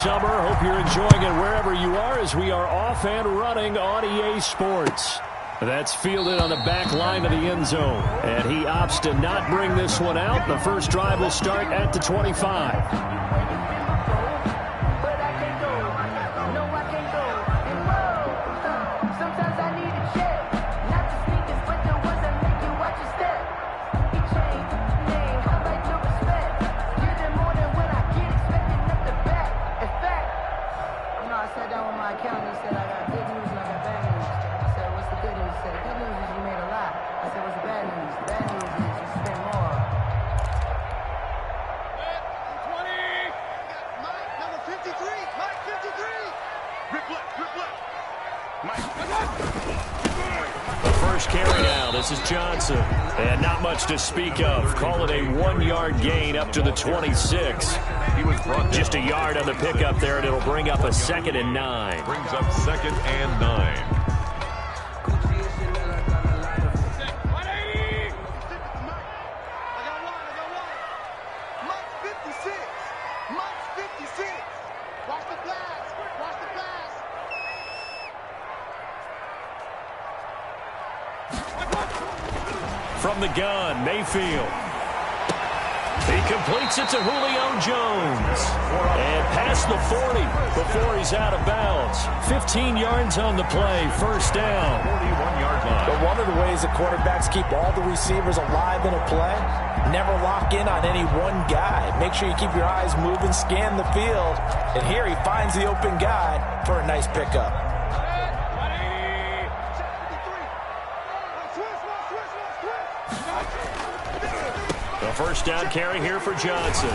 Summer, hope you're enjoying it wherever you are as we are off and running on EA Sports. That's fielded on the back line of the end zone. And he opts to not bring this one out. The first drive will start at the 25. This is Johnson, and not much to speak of. Call it a 1-yard gain up to the 26. Just a yard on the pickup there, and it'll bring up a 2nd and 9. Brings up 2nd and 9. From the gun, Mayfield. He completes it to Julio Jones. And past the 40 before he's out of bounds. 15 yards on the play, first down. 41-yard line. But one of the ways that quarterbacks keep all the receivers alive in a play, never lock in on any one guy. Make sure you keep your eyes moving, scan the field. And here he finds the open guy for a nice pickup. First down carry here for Johnson.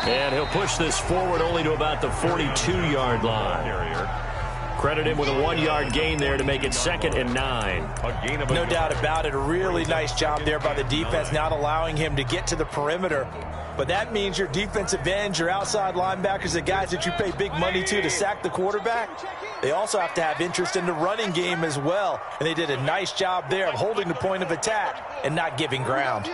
And he'll push this forward only to about the 42-yard line. Credit him with a 1-yard gain there to make it 2nd and 9. No doubt about it. A really nice job there by the defense, not allowing him to get to the perimeter. But that means your defensive ends, your outside linebackers, the guys that you pay big money to sack the quarterback, they also have to have interest in the running game as well. And they did a nice job there of holding the point of attack and not giving ground.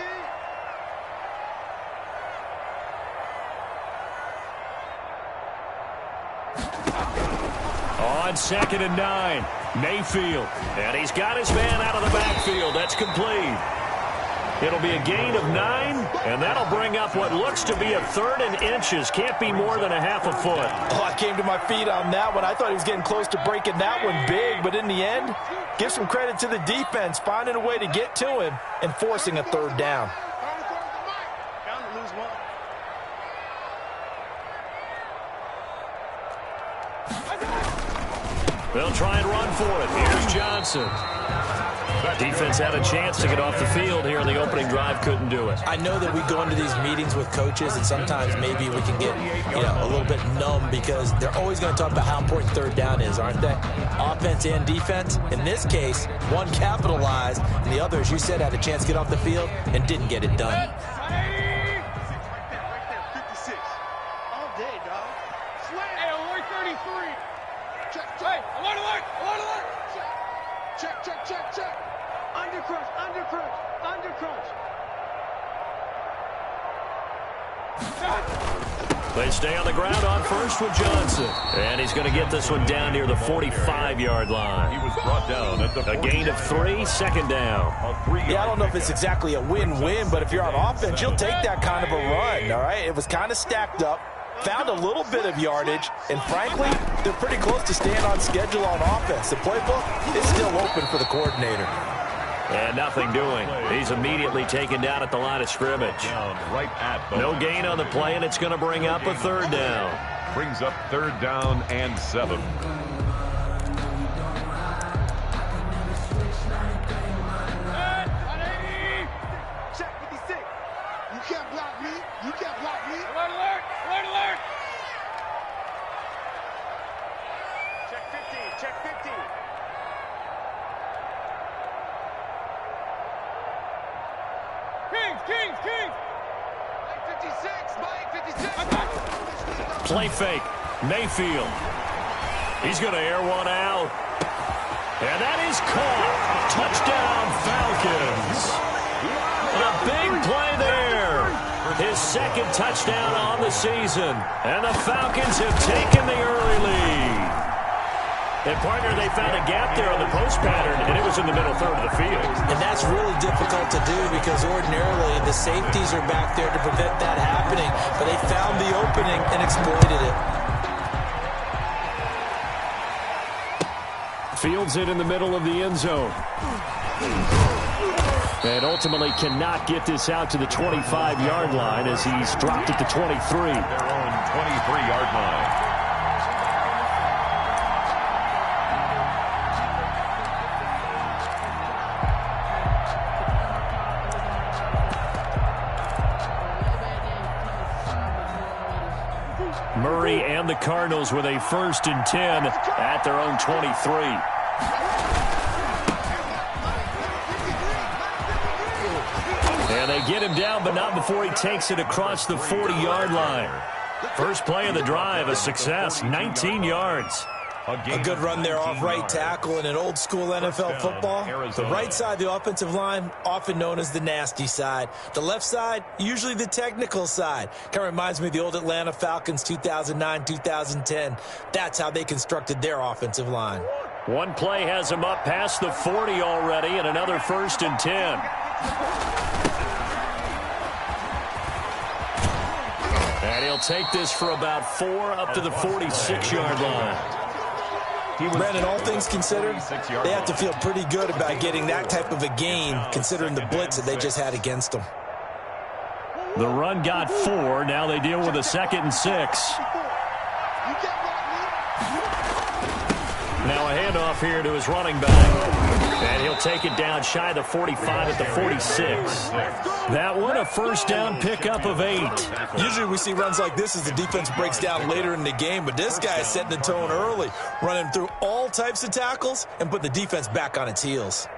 On 2nd and 9, Mayfield. And he's got his man out of the backfield. That's complete. It'll be a gain of 9, and that'll bring up what looks to be a 3rd and inches. Can't be more than a half a foot. Oh, I came to my feet on that one. I thought he was getting close to breaking that one big, but in the end, give some credit to the defense, finding a way to get to him and forcing a 3rd down. They'll try and run for it. Here's Johnson. Defense had a chance to get off the field here in the opening drive, couldn't do it. I know that we go into these meetings with coaches, and sometimes maybe we can get a little bit numb because they're always going to talk about how important 3rd down is, aren't they? Offense and defense. In this case, one capitalized, and the other, as you said, had a chance to get off the field and didn't get it done. They stay on the ground on first with Johnson. And he's going to get this one down near the 45-yard line. He was brought down at the a gain of 3, 2nd down. Yeah, I don't know if it's exactly a win-win, but if you're on offense, you'll take that kind of a run, all right? It was kind of stacked up, found a little bit of yardage, and frankly, they're pretty close to staying on schedule on offense. The playbook is still open for the coordinator. And nothing doing. He's immediately taken down at the line of scrimmage. No gain on the play, and it's going to bring up a 3rd down. Brings up 3rd down and 7. Check 56. You can't block me. You can't block me. Alert, alert. Alert, alert. Check 15. Check 15. Kings! Mike 56! Mike 56! Play fake. Mayfield. He's going to air one out. And that is caught. Touchdown, Falcons. A big play there. his second touchdown on the season. And the Falcons have taken the early lead. And, partner, they found a gap there on the post pattern, and it was in the middle third of the field. And that's really difficult to do because ordinarily the safeties are back there to prevent that happening. But they found the opening and exploited it. Fields it in the middle of the end zone. And ultimately cannot get this out to the 25-yard line as he's dropped at the 23. Their own 23-yard line. Murray and the Cardinals with a 1st and 10 at their own 23. And they get him down, but not before he takes it across the 40-yard line. First play of the drive, a success, 19 yards. A good run there off right tackle in an old-school NFL football. The right side, the offensive line, often known as the nasty side. The left side, usually the technical side. Kind of reminds me of the old Atlanta Falcons 2009-2010. That's how they constructed their offensive line. One play has him up past the 40 already, and another 1st and 10. And he'll take this for about 4 up to the 46-yard line. Brandon, all things considered, they have to feel pretty good about getting that type of a gain, considering the blitz that they just had against them. The run got 4. Now they deal with a 2nd and 6. Now a handoff here to his running back. And he'll take it down shy of the 45 at the 46. That one, a 1st down pickup of 8. Usually we see runs like this as the defense breaks down later in the game, but this guy is setting the tone early, running through all types of tackles and put the defense back on its heels.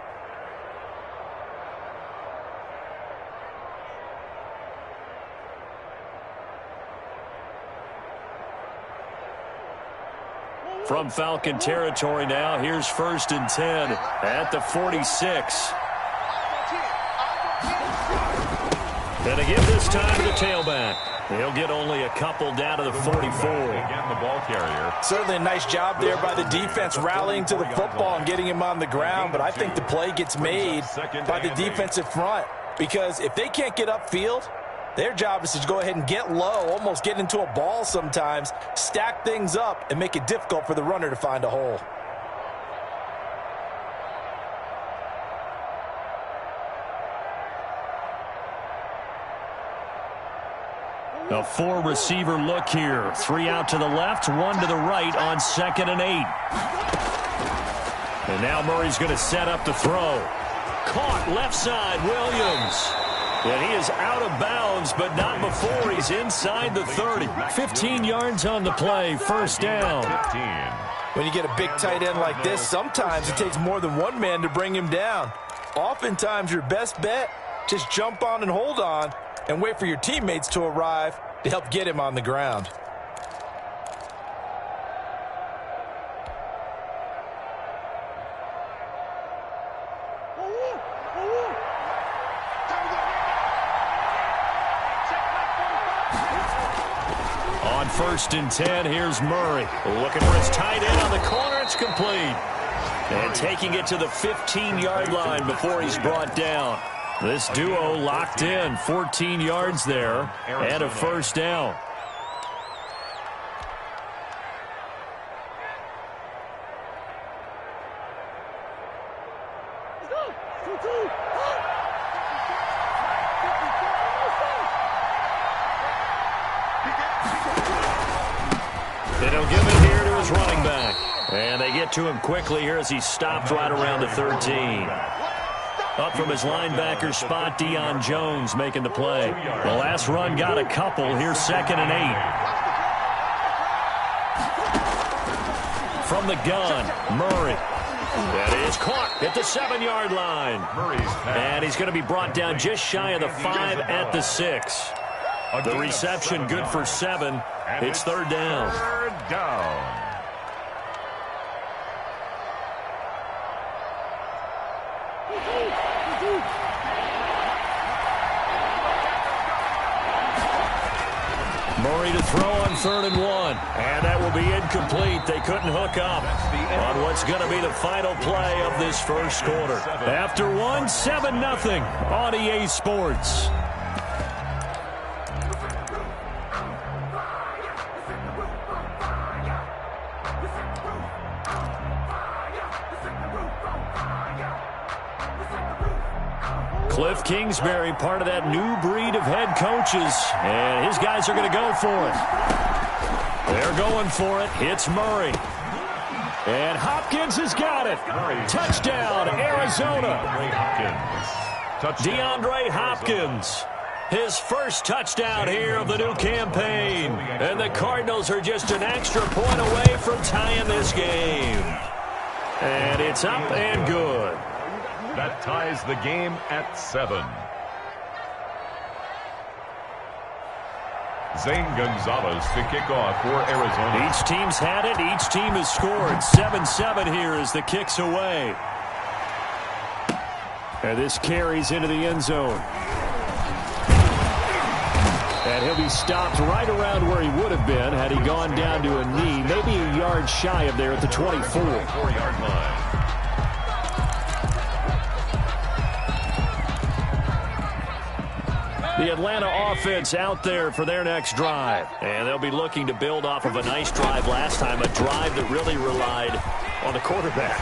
From Falcon territory now, here's 1st and 10 at the 46. And again this time to the tailback. He'll get only a couple down to the 44. Again, the ball carrier. Certainly a nice job there by the defense rallying to the football and getting him on the ground, but I think the play gets made by the defensive front because if they can't get upfield, their job is to go ahead and get low, almost get into a ball sometimes, stack things up, and make it difficult for the runner to find a hole. A 4-receiver look here. 3 out to the left, 1 to the right on 2nd and 8. And now Murray's going to set up the throw. Caught left side, Williams. And he is out of bounds, but not before he's inside the 30. 15 yards on the play, 1st down. 15. When you get a big tight end like this, sometimes it takes more than one man to bring him down. Oftentimes, your best bet, just jump on and hold on and wait for your teammates to arrive to help get him on the ground. On 1st and 10, here's Murray. Looking for his tight end on the corner. It's complete. And taking it to the 15-yard line before he's brought down. This duo locked in. 14 yards there and a 1st down. They'll give it here to his running back. And they get to him quickly here as he stopped right around the 13. Up from his linebacker spot, Deion Jones making the play. The last run got a couple. Here's 2nd and 8. From the gun, Murray. That is caught at the 7-yard line. And he's going to be brought down just shy of the 5 at the 6. The reception good for 7. It's 3rd down. 3rd down. 3rd and 1. And that will be incomplete. They couldn't hook up on what's going to be the final play of this first quarter. After 1, 7-0 on EA Sports. Cliff Kingsbury, part of that new breed of head coaches, and his guys are going to go for it. They're going for it. It's Murray. And Hopkins has got it. Touchdown, Arizona. DeAndre Hopkins. His first touchdown here of the new campaign. And the Cardinals are just an extra point away from tying this game. And it's up and good. That ties the game at 7. Zane Gonzalez to kick off for Arizona. Each team's had it. Each team has scored. 7-7 here as the kick's away. And this carries into the end zone. And he'll be stopped right around where he would have been had he gone down to a knee, maybe a yard shy of there at the 24. 4-yard line. The Atlanta offense out there for their next drive. And they'll be looking to build off of a nice drive last time, a drive that really relied on the quarterback.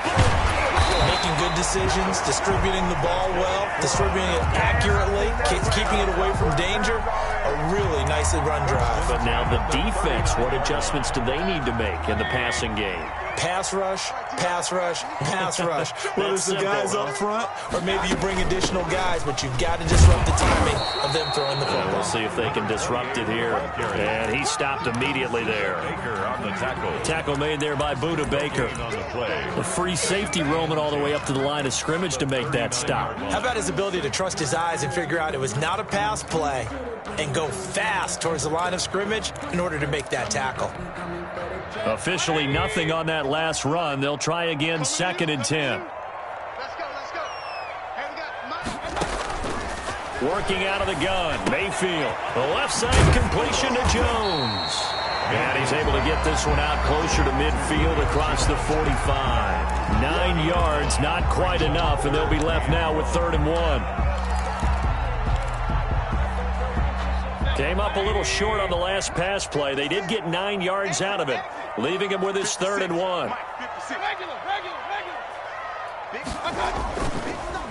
Making good decisions, distributing the ball well, distributing it accurately, keeping it away from danger. A really nicely run drive. But now the defense, what adjustments do they need to make in the passing game? Pass rush, pass rush, pass rush. Whether it's the guys up front or maybe you bring additional guys, but you've got to disrupt the timing of them throwing the football. We'll see if they can disrupt it here. And he stopped immediately there. Baker on the tackle. Tackle made there by Budda Baker. On the play. The free safety roaming all the way up to the line of scrimmage to make that stop. How about his ability to trust his eyes and figure out it was not a pass play and go fast towards the line of scrimmage in order to make that tackle? Officially nothing on that last run. They'll try again, 2nd and 10. Let's go. Hey, we got Working out of the gun, Mayfield. The left side completion to Jones. And he's able to get this one out closer to midfield across the 45. 9 yards, not quite enough, and they'll be left now with 3rd and 1. Came up a little short on the last pass play. They did get 9 yards out of it, leaving him with his 3rd and 1.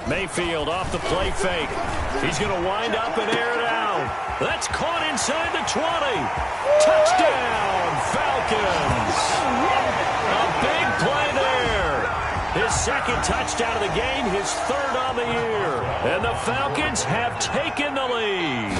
Mayfield off the play fake. He's going to wind up and air it out. That's caught inside the 20. Touchdown, Falcons. A big play there. His 2nd touchdown of the game, his 3rd on the year. And the Falcons have taken the lead.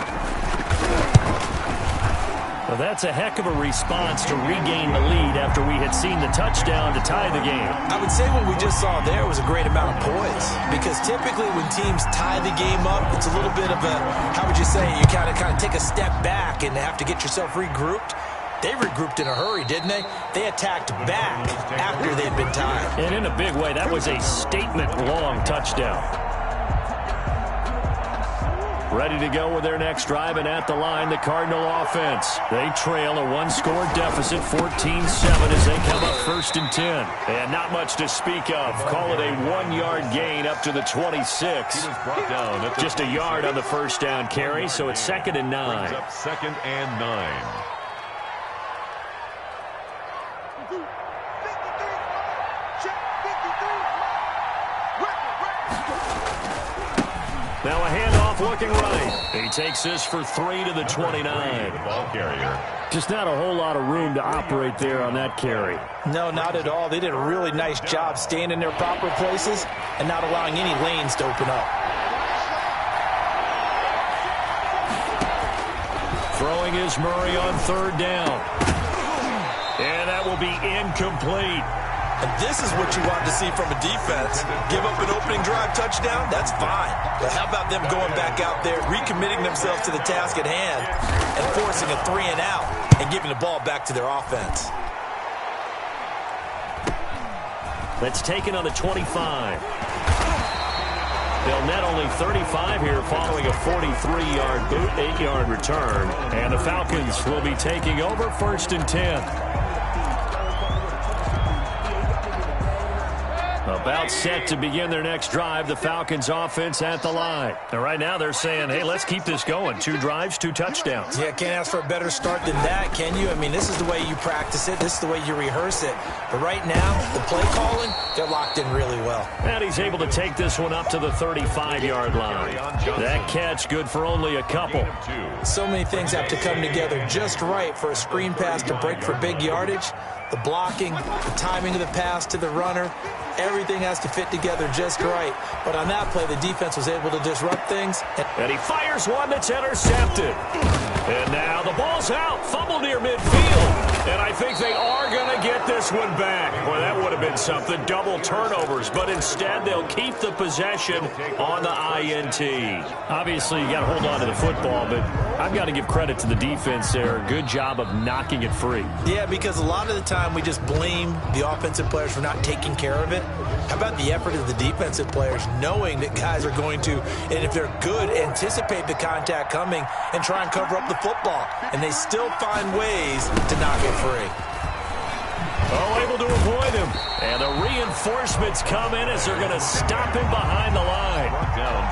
Well, that's a heck of a response to regain the lead after we had seen the touchdown to tie the game. I would say what we just saw there was a great amount of poise, because typically when teams tie the game up, it's a little bit of a, how would you say, you kind of take a step back and have to get yourself regrouped. They regrouped in a hurry, didn't they? They attacked back after they'd been tied. And in a big way, that was a statement-long touchdown. Ready to go with their next drive, and at the line, the Cardinal offense. They trail a 1-score deficit, 14-7, as they come up 1st and 10. And not much to speak of. Call it a 1-yard gain up to the 26. He was brought down at Just a yard on the first down carry, so it's 2nd and 9. Brings up 2nd and 9. Now a handoff looking right. He takes this for 3 to the 29. Ball carrier. Just not a whole lot of room to operate there on that carry. No, not at all. They did a really nice job staying in their proper places and not allowing any lanes to open up. Throwing is Murray on 3rd down. And that will be incomplete. And this is what you want to see from a defense. Give up an opening drive touchdown, that's fine. But how about them going back out there, recommitting themselves to the task at hand, and forcing a 3-and-out and giving the ball back to their offense? That's taken on the 25. They'll net only 35 here following a 43-yard boot, 8-yard return. And the Falcons will be taking over 1st and 10. About set to begin their next drive, the Falcons offense at the line. And right now they're saying, hey, let's keep this going. 2 drives, 2 touchdowns. Yeah, can't ask for a better start than that, can you? I mean, this is the way you practice it. This is the way you rehearse it. But right now, the play calling, they're locked in really well. And he's able to take this one up to the 35-yard line. That catch good for only a couple. So many things have to come together just right for a screen pass to break for big yardage. The blocking, the timing of the pass to the runner, everything has to fit together just right. But on that play, the defense was able to disrupt things. And he fires one that's intercepted. And now the ball's out. Fumble near midfield. And I think they are going to get this one back. Boy, that would have been something. Double turnovers. But instead, they'll keep the possession on the INT. Obviously, you got to hold on to the football, but I've got to give credit to the defense there. Good job of knocking it free. Yeah, because a lot of the time we just blame the offensive players for not taking care of it. How about the effort of the defensive players knowing that guys are going to, and if they're good, anticipate the contact coming and try and cover up the football. And they still find ways to knock it free. Oh, able to avoid him. And the reinforcements come in as they're going to stop him behind the line.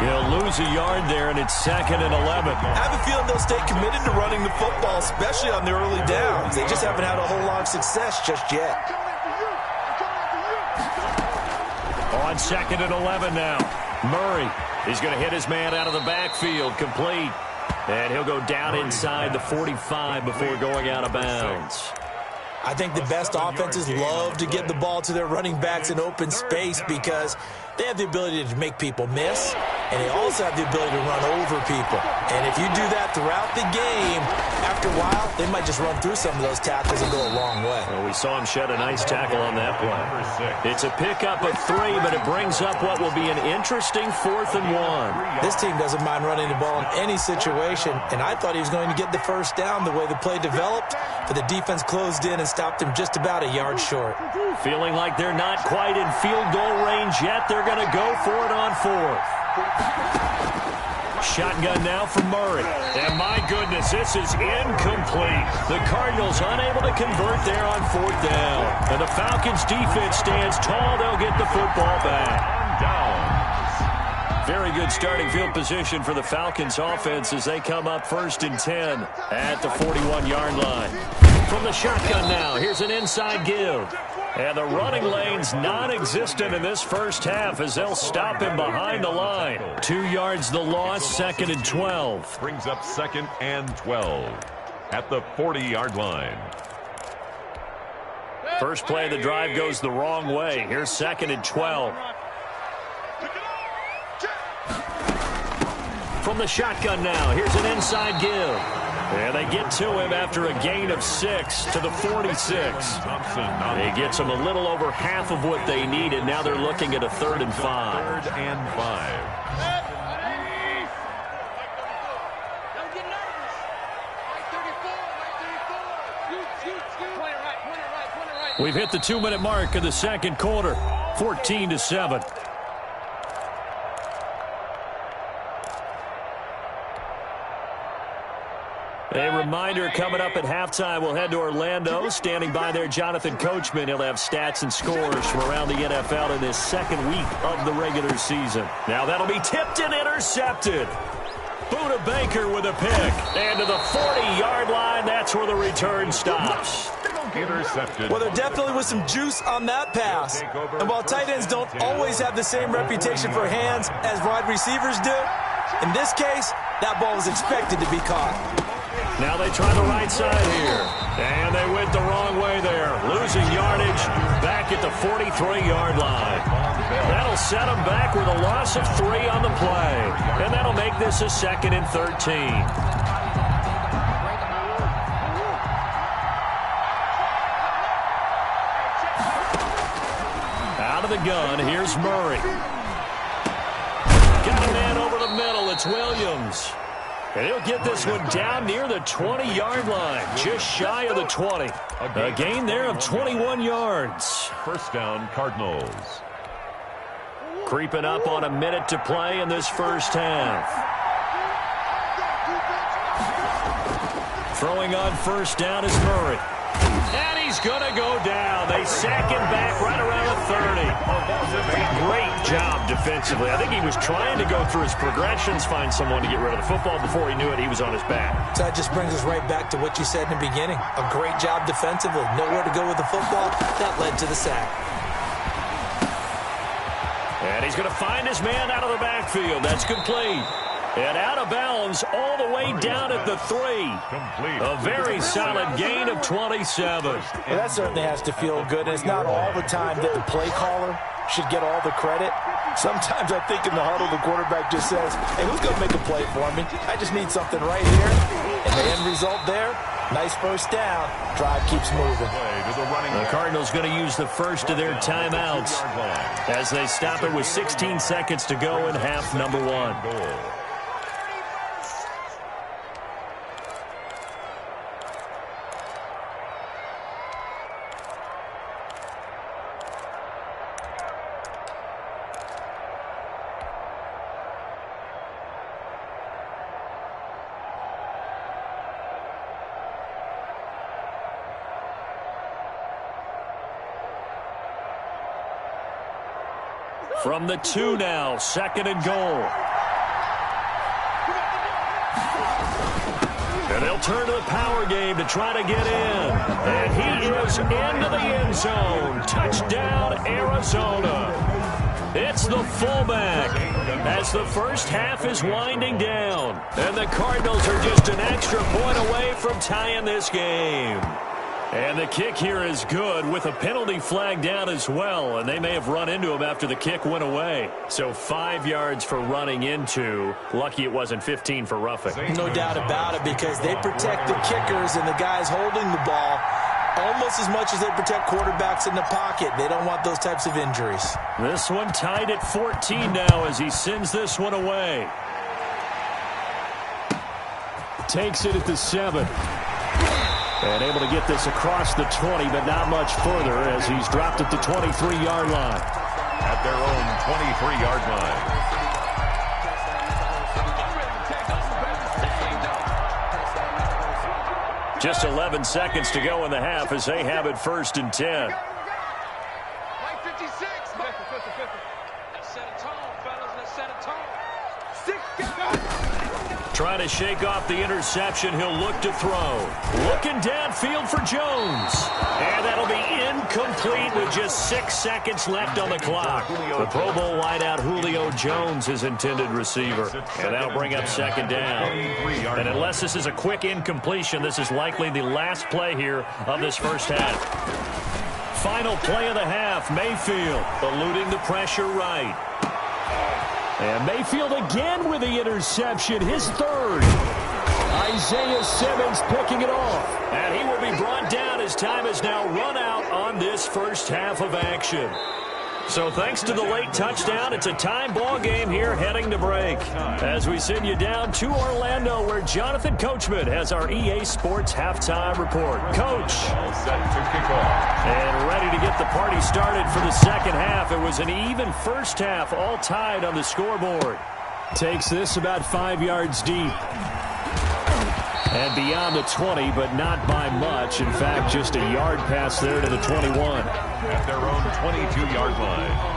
He'll lose a yard there, and it's 2nd and 11. I have a feeling they'll stay committed to running the football, especially on the early downs. They just haven't had a whole lot of success just yet. On 2nd and 11 now. Murray, he's going to hit his man out of the backfield, complete. And he'll go down inside the 45 before going out of bounds. I think the best offenses love to get the ball to their running backs in open space because they have the ability to make people miss, and they also have the ability to run over people. And if you do that throughout the game, after a while, they might just run through some of those tackles and go a long way. Well, we saw him shed a nice tackle on that play. It's a pickup of 3, but it brings up what will be an interesting 4th and 1. This team doesn't mind running the ball in any situation, and I thought he was going to get the first down the way the play developed, but the defense closed in and stopped him just about a yard short. Feeling like they're not quite in field goal range yet, they're going to go for it on 4th. Shotgun now for Murray. And my goodness, this is incomplete. The Cardinals unable to convert there on 4th down. And the Falcons defense stands tall. They'll get the football back. Very good starting field position for the Falcons offense as they come up 1st and 10 at the 41-yard line. From the shotgun now, here's an inside give. And the running lane's non-existent in this first half as they'll stop him behind the line. 2 yards the loss, 2nd and 12. Brings up 2nd and 12 at the 40-yard line. First play of the drive goes the wrong way. Here's 2nd and 12. From the shotgun now, here's an inside give. And they get to him after a gain of 6 to the 46. It gets them a little over half of what they needed. Now they're looking at a 3rd and 5. 3rd and 5. We've hit the 2-minute mark of the 2nd quarter, 14-7. A reminder coming up at halftime, we'll head to Orlando. Standing by there, Jonathan Coachman. He'll have stats and scores from around the NFL in this 2nd week of the regular season. Now that'll be tipped and intercepted. Buda Baker with a pick. And to the 40-yard line, that's where the return stops. Intercepted. Well, there definitely was some juice on that pass. And while tight ends don't always have the same reputation for hands as wide receivers do, in this case, that ball was expected to be caught. Now they try the right side here. And they went the wrong way there. Losing yardage back at the 43-yard line. That'll set them back with a loss of 3 on the play. And that'll make this a 2nd and 13. Out of the gun, here's Murray. Got a man over the middle. It's Williams. And he'll get this one down near the 20-yard line, just shy of the 20. A gain there of 21 yards. 1st down, Cardinals. Creeping up on a minute to play in this first half. Throwing on first down is Murray. And he's going to go down. They sack him back right around the 30. Great job defensively. I think he was trying to go through his progressions, find someone to get rid of the football. Before he knew it, he was on his back. So that just brings us right back to what you said in the beginning. A great job defensively. Nowhere to go with the football. That led to the sack. And he's going to find his man out of the backfield. That's complete. And out of bounds all the way down at the 3. A very solid gain of 27. Well, that certainly has to feel good. And it's not all the time that the play caller should get all the credit. Sometimes I think in the huddle, the quarterback just says, hey, who's going to make a play for me? I just need something right here. And the end result there, nice first down. Drive keeps moving. The Cardinals going to use the first of their timeouts as they stop it with 16 seconds to go in half number 1. From the 2 now, 2nd and goal. And they'll turn to the power game to try to get in. And he is into the end zone. Touchdown, Arizona. It's the fullback as the first half is winding down. And the Cardinals are just an extra point away from tying this game. And the kick here is good with a penalty flag down as well. And they may have run into him after the kick went away. So 5 yards for running into. Lucky it wasn't 15 for roughing. No doubt about it, because they protect the kickers and the guys holding the ball almost as much as they protect quarterbacks in the pocket. They don't want those types of injuries. This one tied at 14 now as he sends this one away. Takes it at the 7. And able to get this across the 20, but not much further as he's dropped at the 23-yard line. At their own 23-yard line. Just 11 seconds to go in the half as they have it 1st and 10. Like 56. Let's set a tone, fellas. Let's set a tone. 6. Trying to shake off the interception. He'll look to throw. Looking downfield for Jones. And that'll be incomplete with just 6 seconds left on the clock. The Pro Bowl wideout Julio Jones, his intended receiver. And that'll bring up 2nd down. And unless this is a quick incompletion, this is likely the last play here of this first half. Final play of the half. Mayfield eluding the pressure right. And Mayfield again with the interception, his 3rd. Isaiah Simmons picking it off. And he will be brought down as time has now run out on this first half of action. So thanks to the late touchdown, it's a time ball game here heading to break. As we send you down to Orlando, where Jonathan Coachman has our EA Sports halftime report. Coach. All set to kick off. And ready to get the party started for the second half. It was an even first half, all tied on the scoreboard. Takes this about 5 yards deep. And beyond the 20, but not by much. In fact, just a yard pass there to the 21. At their own 22-yard line.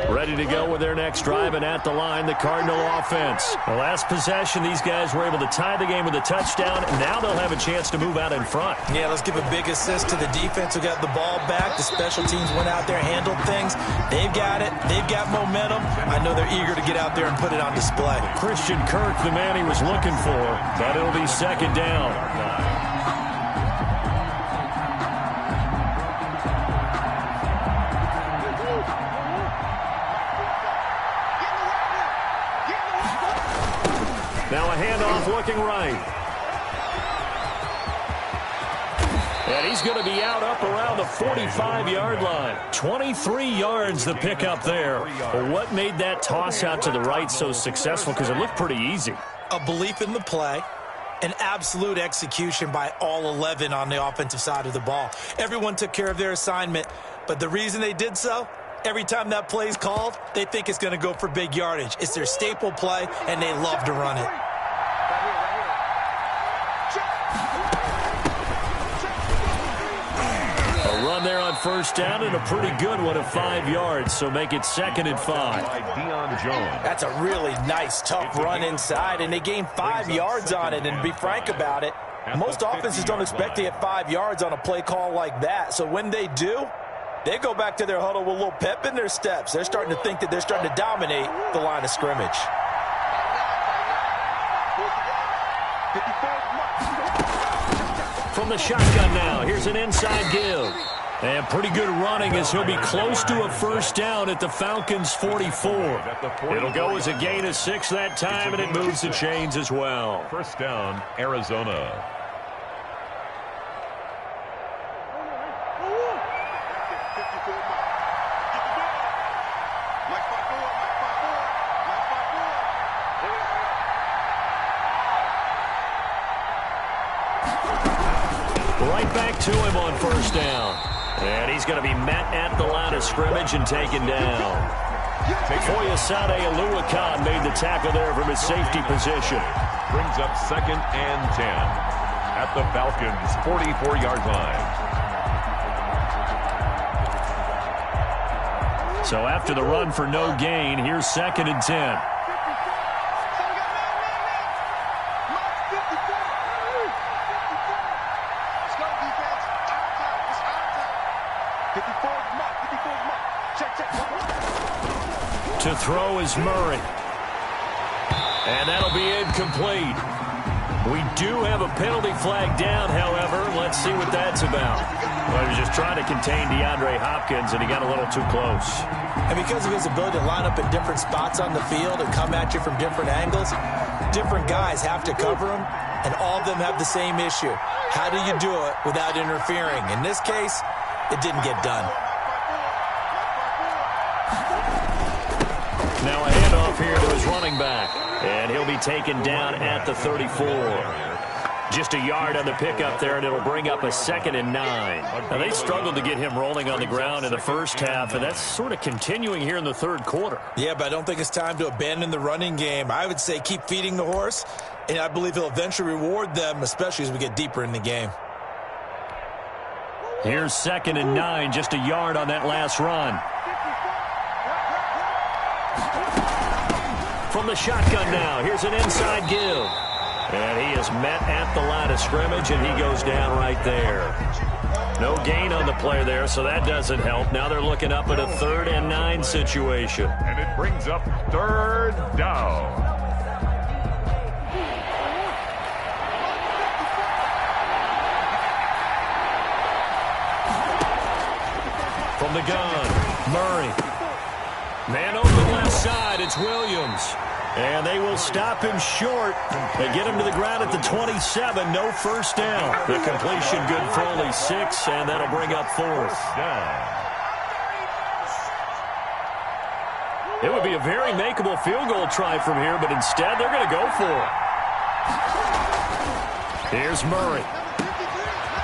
Ready to go with their next drive, and at the line, the Cardinal offense. The last possession, these guys were able to tie the game with a touchdown. Now they'll have a chance to move out in front. Yeah, let's give a big assist to the defense who got the ball back. The special teams went out there, handled things. They've got it. They've got momentum. I know they're eager to get out there and put it on display. Christian Kirk, the man he was looking for, but it'll be 2nd down. Now a handoff looking right. And he's going to be out up around the 45-yard line. 23 yards the pickup there. But what made that toss out to the right so successful? Because it looked pretty easy. A belief in the play, An absolute execution by all 11 on the offensive side of the ball. Everyone took care of their assignment, but the reason they did so, every time that play is called, they think it's going to go for big yardage. It's their staple play, and they love to run it. A run there on first down and a pretty good one of 5 yards, so make it 2nd and 5. That's a really nice, tough run inside, and they gained 5 yards on it. And to be frank about it, most offenses don't expect to get 5 yards on a play call like that. So when they do, they go back to their huddle with a little pep in their steps. They're starting to think that they're starting to dominate the line of scrimmage. From the shotgun now, here's an inside give. And pretty good running as he'll be close to a first down at the Falcons' 44. It'll go as a gain of 6 that time, and it moves the chains as well. First down, Arizona. Right back to him on first down. And he's going to be met at the line of scrimmage and taken down. Foyesade Oluwakan made the tackle there from his safety position. Brings up 2nd and 10 at the Falcons' 44-yard line. So after the run for no gain, here's 2nd and 10. To throw is Murray. And that'll be incomplete. We do have a penalty flag down, however. Let's see what that's about. Well, he was just trying to contain DeAndre Hopkins, and he got a little too close. And because of his ability to line up in different spots on the field and come at you from different angles, different guys have to cover him, and all of them have the same issue. How do you do it without interfering? In this case, it didn't get done. Now a handoff here to his running back. And he'll be taken down at the 34. Just a yard on the pickup there, and it'll bring up a 2nd and 9. Now, they struggled to get him rolling on the ground in the first half, and that's sort of continuing here in the third quarter. Yeah, but I don't think it's time to abandon the running game. I would say keep feeding the horse, and I believe he'll eventually reward them, especially as we get deeper in the game. Here's 2nd and 9, just a yard on that last run. From the shotgun now, here's an inside give. And he is met at the line of scrimmage, and he goes down right there. No gain on the play there, so that doesn't help. Now they're looking up at a 3rd and 9 situation. And it brings up 3rd down. From the gun, Murray. Man over the left side, it's Williams. And they will stop him short. They get him to the ground at the 27. No first down. The completion good for only 6, and that'll bring up 4th down. It would be a very makeable field goal try from here, but instead they're going to go for it. Here's Murray.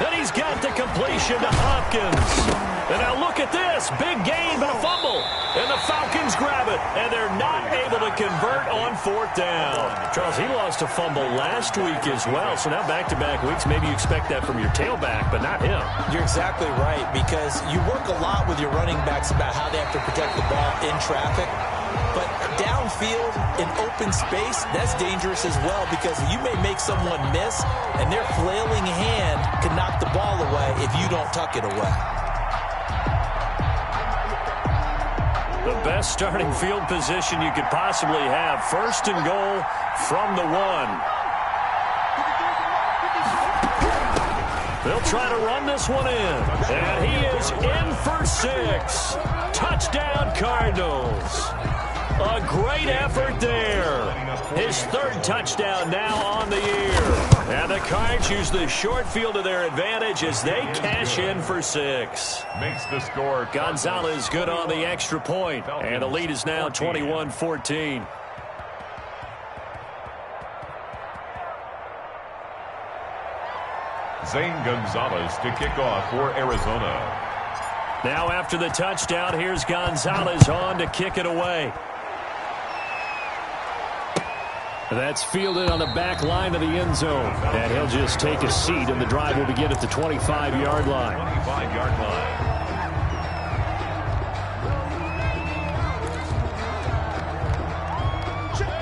And he's got the completion to Hopkins. And now look at this. Big gain, but a fumble. And the Falcons grab it. And they're not able to convert on 4th down. Charles, he lost a fumble last week as well. So now back-to-back weeks, maybe you expect that from your tailback, but not him. You're exactly right, because you work a lot with your running backs about how they have to protect the ball in traffic. But downfield, in open space, that's dangerous as well, because you may make someone miss, and their flailing hand can knock the ball away if you don't tuck it away. The best starting field position you could possibly have. 1st and goal from the 1. They'll try to run this one in. And he is in for 6. Touchdown, Cardinals. A great effort there. His 3rd touchdown now on the year. And the Cards use the short field to their advantage as they cash in for 6. Makes the score. Gonzalez good on the extra point. And the lead is now 21-14. Zane Gonzalez to kick off for Arizona. Now after the touchdown, here's Gonzalez on to kick it away. That's fielded on the back line of the end zone. And he'll just take a seat, and the drive will begin at the 25-yard line. 25-yard line.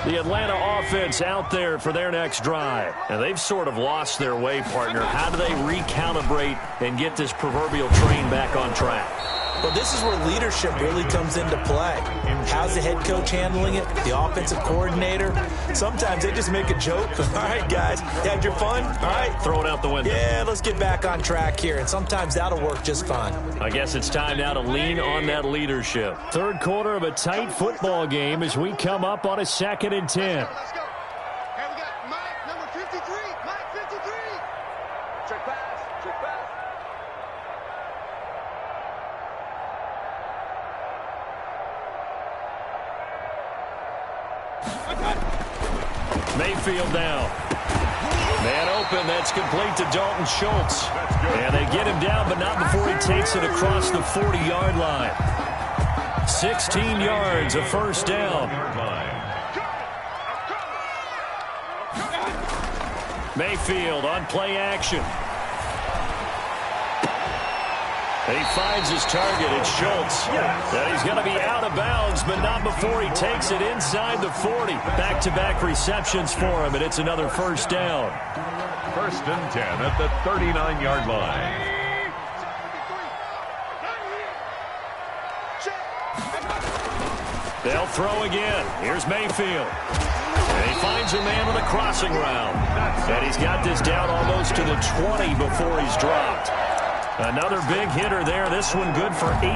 The Atlanta offense out there for their next drive. And they've sort of lost their way, partner. How do they recalibrate and get this proverbial train back on track? Well, this is where leadership really comes into play. How's the head coach handling it? The offensive coordinator? Sometimes they just make a joke. All right, guys, you had your fun? All right. Throw it out the window. Yeah, let's get back on track here. And sometimes that'll work just fine. I guess it's time now to lean on that leadership. Third quarter of a tight football game as we come up on a 2nd and 10. Let's go. Hey, we got Mike, number 53. Mike, 53. Trick pass. Trick pass. Mayfield down. Man open, that's complete to Dalton Schultz. And they get him down, but not before he takes it across the 40-yard line. 16 yards, a first down. Mayfield on play action. And he finds his target, it's Schultz. And he's going to be out of bounds, but not before he takes it inside the 40. Back-to-back receptions for him, and it's another first down. 1st and 10 at the 39-yard line. They'll throw again. Here's Mayfield. And he finds a man on the crossing route. And he's got this down almost to the 20 before he's dropped. Another big hitter there. This one good for 18.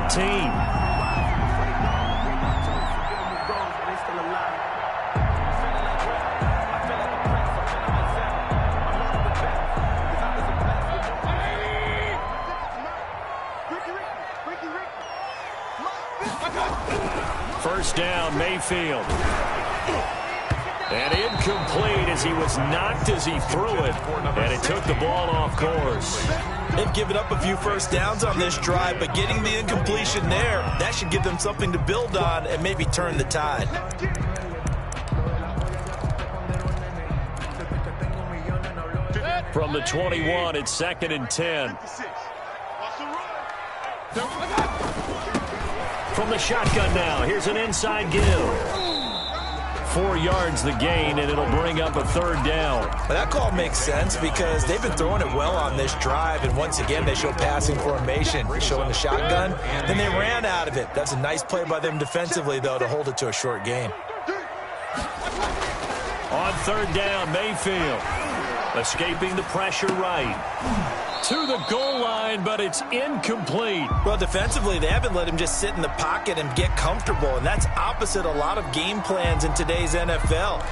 First down, Mayfield. And incomplete as he was knocked as he threw it. And it took the ball off course. They've given up a few first downs on this drive, but getting the incompletion there, that should give them something to build on and maybe turn the tide. From the 21, it's 2nd and 10. From the shotgun now, here's an inside give. 4 yards the gain, and it'll bring up a third down. Well, that call makes sense because they've been throwing it well on this drive, and once again they show passing formation, showing the shotgun. Then they ran out of it. That's a nice play by them defensively, though, to hold it to a short gain. On third down, Mayfield escaping the pressure right. To the goal line, but it's incomplete. Well, defensively, they haven't let him just sit in the pocket and get comfortable, and that's opposite a lot of game plans in today's NFL.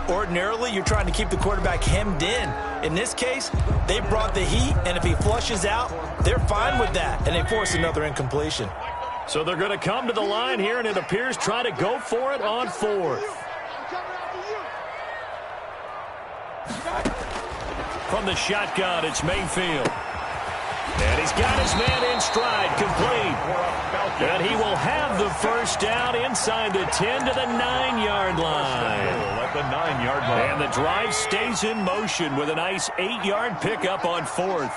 Ordinarily, you're trying to keep the quarterback hemmed in. In this case, they brought the heat, and if he flushes out, they're fine with that, and they force another incompletion. So they're going to come to the line here, and it appears try to go for it on 4th. From the shotgun, it's Mayfield. And he's got his man in stride, complete. And he will have the first down inside the 10 to the 9-yard line. At the 9-yard line. And the drive stays in motion with a nice 8-yard pickup on 4th.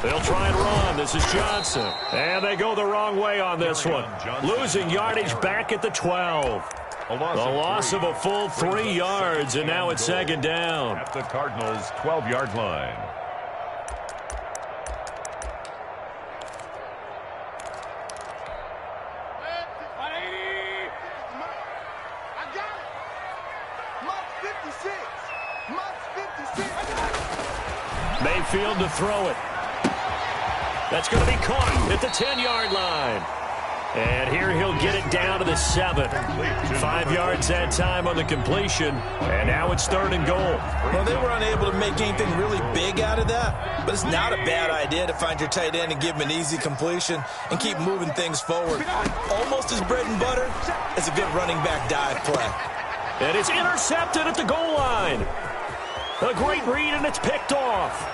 They'll try and run. This is Johnson. And they go the wrong way on this one. Losing yardage back at the 12. The loss of a full 3 yards, and now it's 2nd down. At the Cardinals' 12-yard line. Mayfield to throw it. That's going to be caught at the 10-yard line. And here he'll get it down to the 7. 5 yards that time on the completion. And now it's 3rd and goal. Well, they were unable to make anything really big out of that. But it's not a bad idea to find your tight end and give him an easy completion and keep moving things forward. Almost as bread and butter as a good running back dive play. And it's intercepted at the goal line. A great read, and it's picked off.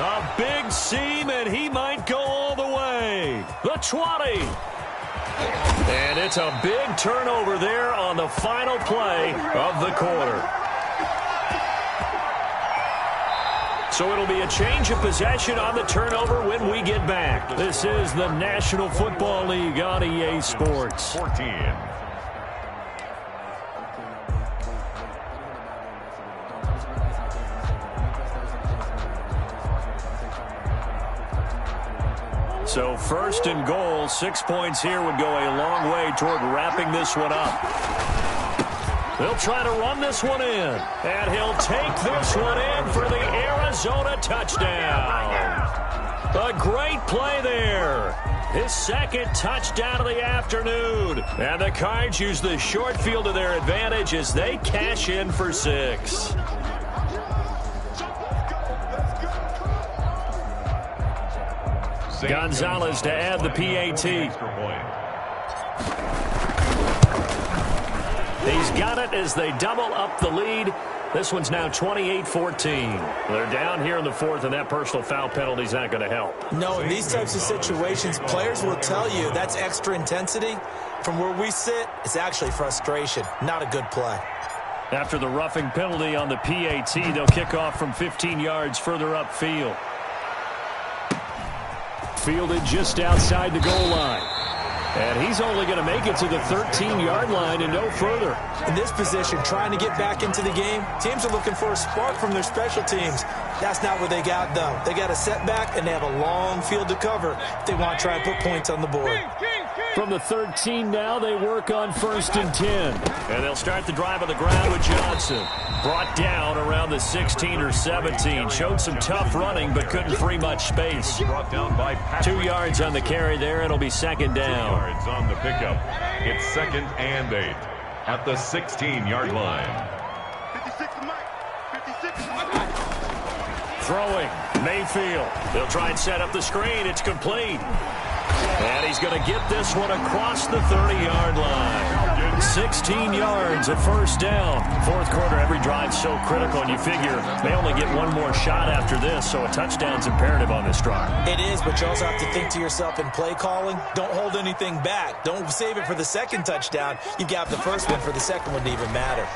A big seam, and he might go all the way. The 20. And it's a big turnover there on the final play of the quarter. So it'll be a change of possession on the turnover when we get back. This is the National Football League on EA Sports. 14. So first and goal, 6 points here would go a long way toward wrapping this one up. They'll try to run this one in, and he'll take this one in for the Arizona touchdown. A great play there. His second touchdown of the afternoon. And the Cards use the short field to their advantage as they cash in for 6. Gonzalez to add the PAT. He's got it as they double up the lead. This one's now 28-14. They're down here in the fourth, and that personal foul penalty is not going to help. No, in these types of situations, players will tell you that's extra intensity. From where we sit, it's actually frustration. Not a good play. After the roughing penalty on the PAT, they'll kick off from 15 yards further upfield. Fielded just outside the goal line. And he's only going to make it to the 13-yard line and no further. In this position, trying to get back into the game, teams are looking for a spark from their special teams. That's not what they got, though. They got a setback, and they have a long field to cover if they want to try and put points on the board. From the 13 now, they work on 1st and 10. And they'll start the drive on the ground with Johnson. Brought down around the 16 or 17. Showed some tough running, but couldn't free much space. 2 yards on the carry there. It'll be second down. 2 yards on the pickup. It's 2nd and 8 at the 16-yard line. Throwing, Mayfield. They'll try and set up the screen. It's complete. And he's going to get this one across the 30-yard line. 16 yards at first down. Fourth quarter, every drive so critical, and you figure they only get one more shot after this, so a touchdown's imperative on this drive. It is, but you also have to think to yourself in play calling, don't hold anything back. Don't save it for the second touchdown. You've got the first one for the second one to even matter.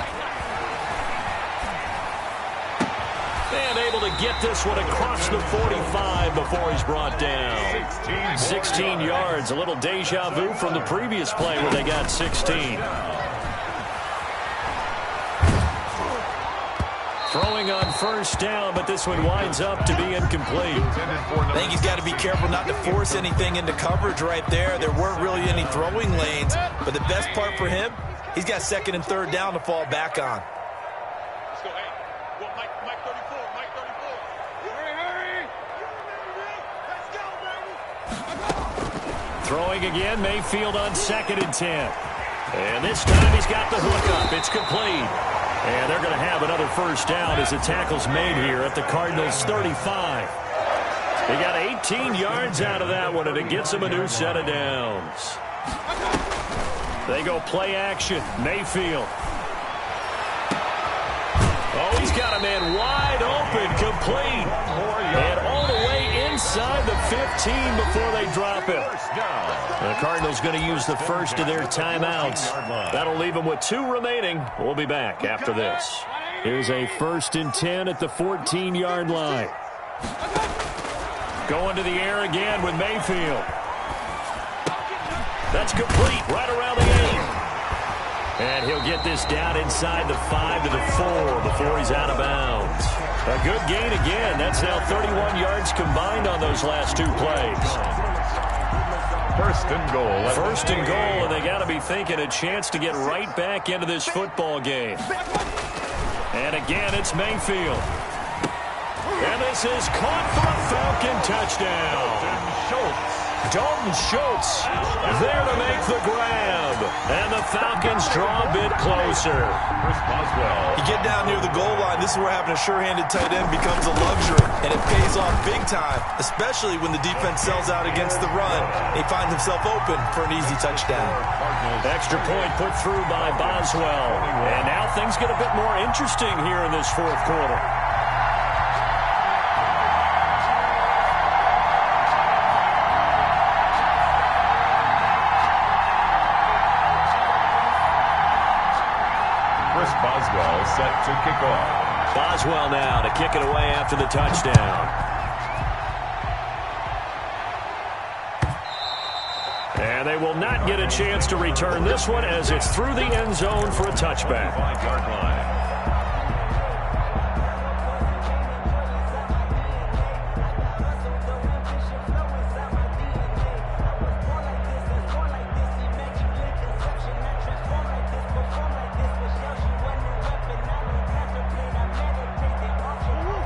And able to get this one across the 45 before he's brought down. 16 yards, a little deja vu from the previous play where they got 16. Throwing on first down, but this one winds up to be incomplete. I think he's got to be careful not to force anything into coverage right there. There weren't really any throwing lanes, but the best part for him, he's got 2nd and 3rd down to fall back on. Throwing again, Mayfield on 2nd and 10. And this time he's got the hook up. It's complete. And they're going to have another first down as the tackle's made here at the Cardinals' 35. They got 18 yards out of that one, and it gets them a new set of downs. They go play action. Mayfield. Oh, he's got a man wide open, complete. And all the way inside the 15 before they drop it. The Cardinals going to use the first of their timeouts. That'll leave them with 2 remaining. We'll be back after this. Here's a 1st and 10 at the 14-yard line. Going to the air again with Mayfield. That's complete right around the 8. And he'll get this down inside the 5 to the 4 before he's out of bounds. A good gain again. That's now 31 yards combined on those last 2 plays. 1st and goal. 1st and goal, and they got to be thinking a chance to get right back into this football game. And again, it's Mayfield. And this is caught for a Falcon touchdown. Dalton Schultz there to make the grab. And the Falcons draw a bit closer. Chris Boswell. You get down near the goal line, this is where having a sure-handed tight end becomes a luxury, and it pays off big time, especially when the defense sells out against the run. He finds himself open for an easy touchdown. Extra point put through by Boswell. And now things get a bit more interesting here in this fourth quarter. Boswell set to kick off. Boswell now to kick it away after the touchdown. And they will not get a chance to return this one as it's through the end zone for a touchback. 5-yard line.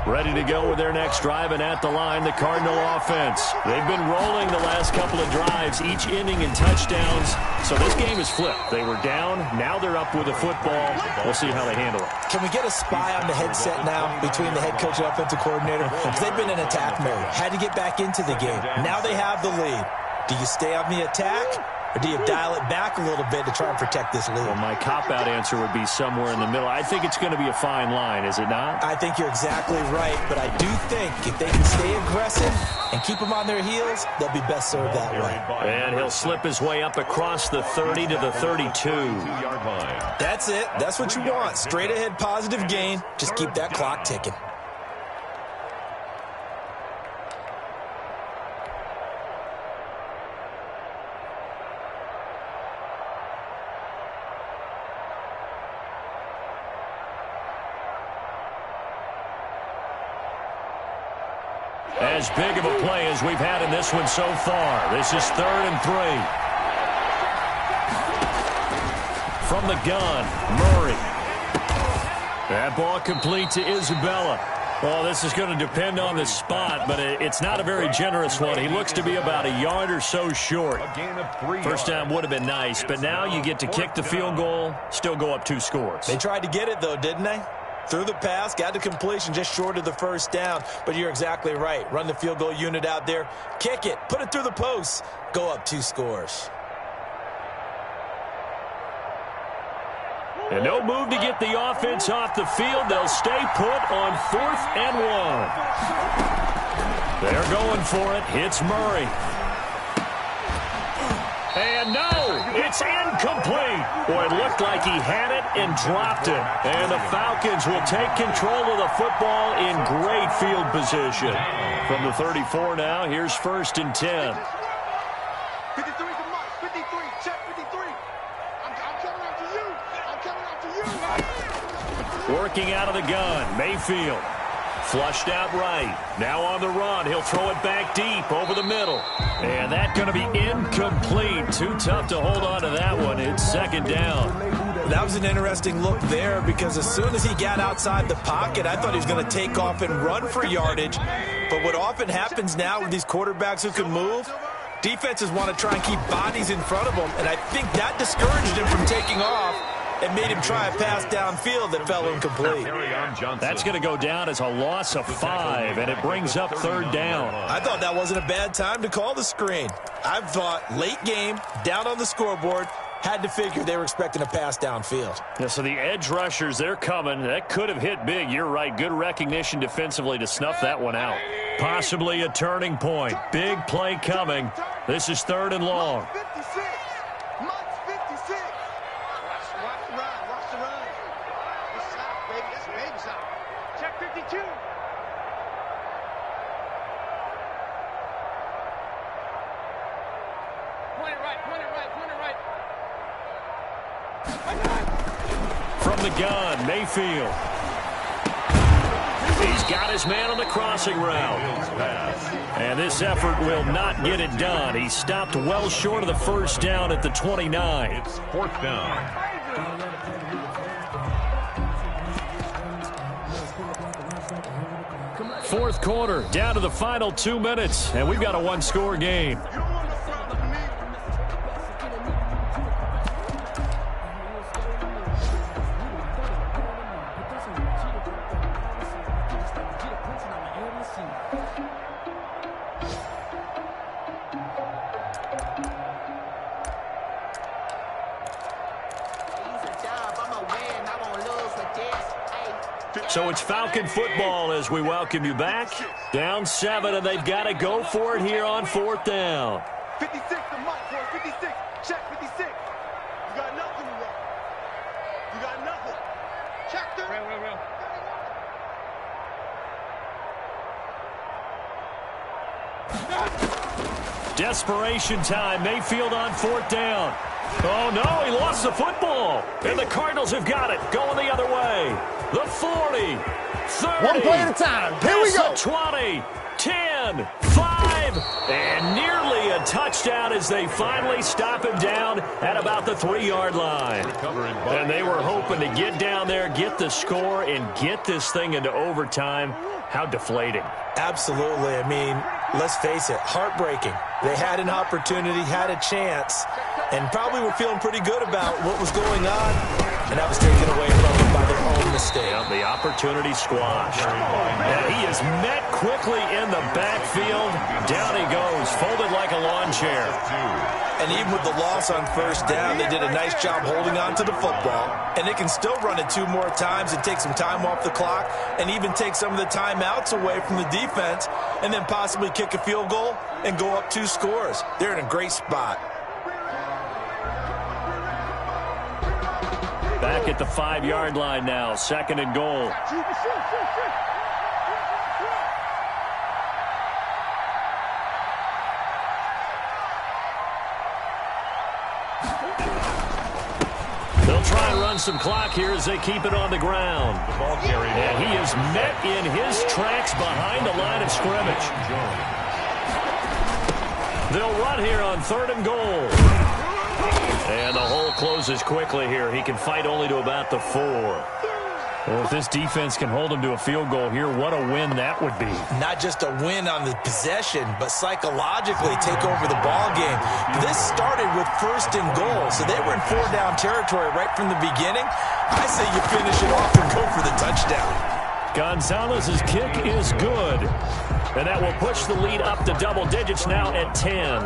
Ready to go with their next drive, and at the line, the Cardinal offense. They've been rolling the last couple of drives, each ending in touchdowns. So this game is flipped. They were down. Now they're up with the football. We'll see how they handle it. Can we get a spy on the headset now between the head coach and offensive coordinator? Because they've been in attack mode. Had to get back into the game. Now they have the lead. Do you stay on the attack? Or do you dial it back a little bit to try and protect this lead? Well, my cop-out answer would be somewhere in the middle. I think it's going to be a fine line, is it not? I think you're exactly right, but I do think if they can stay aggressive and keep them on their heels, they'll be best served that way. And he'll slip his way up across the 30 to the 32. 2-yard line. That's it. That's what you want. Straight ahead positive gain. Just keep that clock ticking. As big of a play as we've had in this one so far. This is 3rd and 3. From the gun, Murray. That ball complete to Isabella. Well, this is going to depend on the spot, but it's not a very generous one. He looks to be about a yard or so short. A gain of 3 First yards. down would have been nice, but now you get to kick the field goal, still go up 2 scores. They tried to get it, though, didn't they? Threw the pass, got to completion just short of the first down. But you're exactly right. Run the field goal unit out there. Kick it. Put it through the posts. Go up 2 scores. And no move to get the offense off the field. They'll stay put on 4th and 1. They're going for it. Hits Murray. And no, it's incomplete. Boy, it looked like he had it and dropped it. And the Falcons will take control of the football in great field position. From the 34 now, here's 1st and 10. 53 to Mike. 53. Check 53. I'm coming after you. I'm coming after you. Working out of the gun, Mayfield. Flushed out right. Now on the run. He'll throw it back deep over the middle. And that's going to be incomplete. Too tough to hold on to that one. It's 2nd down. That was an interesting look there because as soon as he got outside the pocket, I thought he was going to take off and run for yardage. But what often happens now with these quarterbacks who can move, defenses want to try and keep bodies in front of them. And I think that discouraged him from taking off and made him try a pass downfield that fell incomplete. That's going to go down as a loss of 5, and it brings up 3rd down. I thought that wasn't a bad time to call the screen. I thought late game, down on the scoreboard, had to figure they were expecting a pass downfield. Yeah, so the edge rushers, they're coming. That could have hit big. You're right. Good recognition defensively to snuff that one out. Possibly a turning point. Big play coming. This is 3rd and long. 56. Mike's 56. Watch the run. Watch the run. This is out, baby. This is baby's out. Check 52. Point it right. Point it right. Point it right. From the gun, Mayfield. He's got his man on the crossing route. And this effort will not get it done. He stopped well short of the first down at the 29. It's 4th down. Fourth quarter, down to the final 2 minutes, and we've got a 1-score game. So it's Falcon football as we welcome you back. Down 7, and they've got to go for it here on 4th down. 56 to Mike, boy. 56. Check 56. You got nothing to run. You got nothing. Check them. Real. Desperation time. Mayfield on 4th down. Oh, no, he lost the football. And the Cardinals have got it. Going the other way. The 40, 30. One play at a time. Here we go. 20, 10, 5, and nearly a touchdown as they finally stop him down at about the 3-yard line. And they were hoping to get down there, get the score, and get this thing into overtime. How deflating. Absolutely. I mean, let's face it, heartbreaking. They had an opportunity, had a chance, and probably were feeling pretty good about what was going on, and that was taken away from them by their own mistake. Yeah, the opportunity squashed. And he is met quickly in the backfield. Down he goes, folded like a lawn chair. And even with the loss on 1st down, they did a nice job holding on to the football. And they can still run it 2 more times and take some time off the clock and even take some of the timeouts away from the defense and then possibly kick a field goal and go up 2 scores. They're in a great spot. Back at the 5-yard line now, 2nd and goal. They'll try and run some clock here as they keep it on the ground. And he is met in his tracks behind the line of scrimmage. They'll run here on 3rd and goal. And the hole closes quickly here. He can fight only to about the 4. Well, if this defense can hold him to a field goal here, what a win that would be. Not just a win on the possession, but psychologically take over the ball game. This started with 1st and goal, so they were in 4-down territory right from the beginning. I say you finish it off and go for the touchdown. Gonzalez's kick is good. And that will push the lead up to double digits now at 10.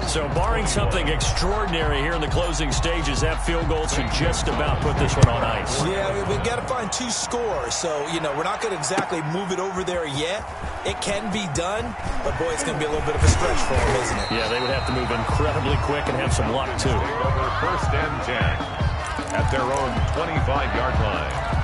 So barring something extraordinary here in the closing stages, that field goal should just about put this one on ice. Yeah, we've got to find 2 scores. So, we're not going to exactly move it over there yet. It can be done, but boy, it's going to be a little bit of a stretch for them, isn't it? Yeah, they would have to move incredibly quick and have some luck, too. Over 1st and 10 at their own 25-yard line.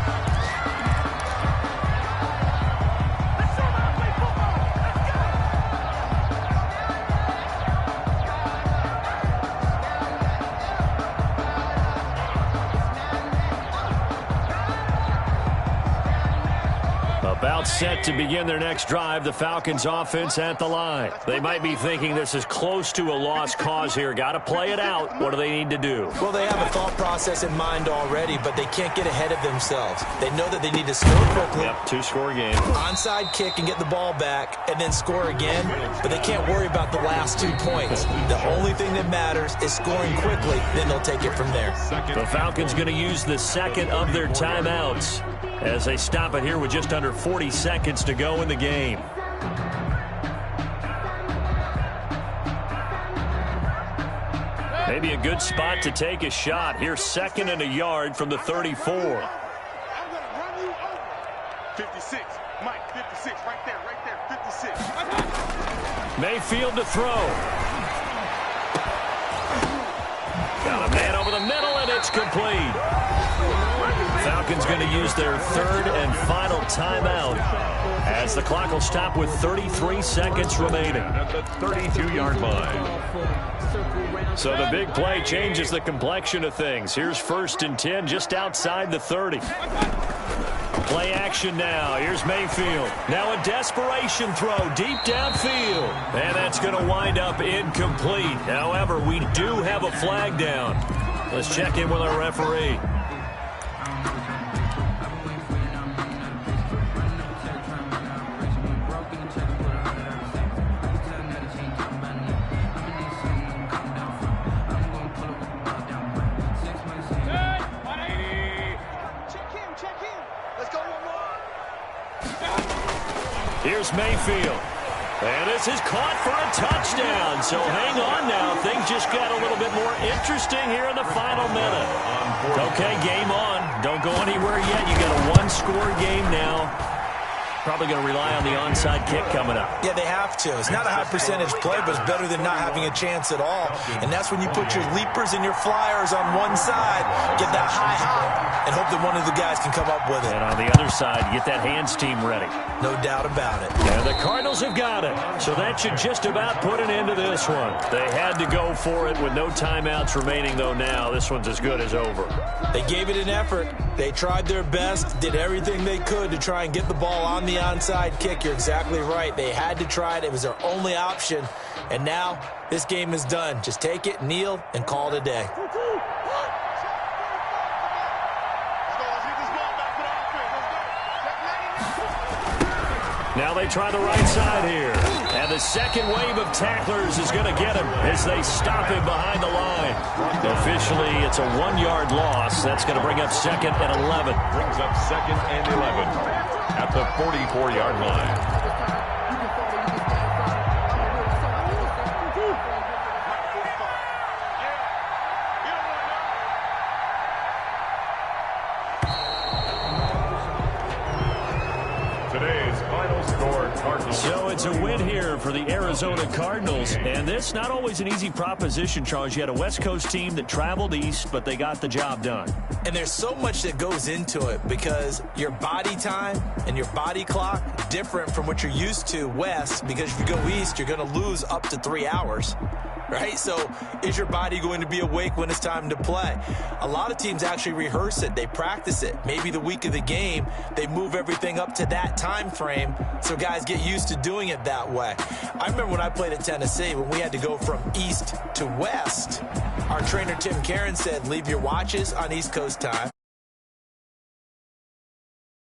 About set to begin their next drive, the Falcons offense at the line. They might be thinking this is close to a lost cause here. Got to play it out. What do they need to do? Well, they have a thought process in mind already, but they can't get ahead of themselves. They know that they need to score quickly. Yep, 2-score game. Onside kick and get the ball back and then score again, but they can't worry about the last 2 points. The only thing that matters is scoring quickly, then they'll take it from there. The Falcons going to use the 2nd of their timeouts as they stop it here with just under 40 seconds to go in the game. Maybe a good spot to take a shot. Here's 2nd and a yard from the 34. I'm going to run you over. 56. Mike, 56. Right there. 56. Mayfield to throw. Got a man over the middle, and it's complete. Falcons going to use their 3rd and final timeout as the clock will stop with 33 seconds remaining. At the 32-yard line. So the big play changes the complexion of things. Here's 1st and 10 just outside the 30. Play action now. Here's Mayfield. Now a desperation throw deep downfield. And that's going to wind up incomplete. However, we do have a flag down. Let's check in with our referee. Here's Mayfield. And this is caught for a touchdown. So hang on now. Things just got a little bit more interesting here in the final minute. Okay, game on. Don't go anywhere yet. You got a one-score game now. Probably going to rely on the onside kick coming up. Yeah, they have to. It's not a high percentage play, but it's better than not having a chance at all. And that's when you put your leapers and your flyers on one side, get that high hop, and hope that one of the guys can come up with it. And on the other side, get that hands team ready. No doubt about it. And the Cardinals have got it. So that should just about put an end to this one. They had to go for it with no timeouts remaining, though, now. This one's as good as over. They gave it an effort. They tried their best, did everything they could to try and get the ball on the onside kick. You're exactly right. They had to try it. It was their only option. And now this game is done. Just take it, kneel, and call it a day. Now they try the right side here. And the second wave of tacklers is going to get him as they stop him behind the line. Officially, it's a 1-yard loss. That's going to bring up 2nd and 11. Brings up 2nd and 11 at the 44-yard line. So it's a win here for the Arizona Cardinals, and this not always an easy proposition, Charles. You had a West Coast team that traveled east, but they got the job done. And there's so much that goes into it because your body time and your body clock different from what you're used to west, because if you go east, you're going to lose up to 3 hours. Right? So is your body going to be awake when it's time to play? A lot of teams actually rehearse it. They practice it. Maybe the week of the game, they move everything up to that time frame so guys get used to doing it that way. I remember when I played at Tennessee, when we had to go from east to west, our trainer Tim Karen said, leave your watches on East Coast time.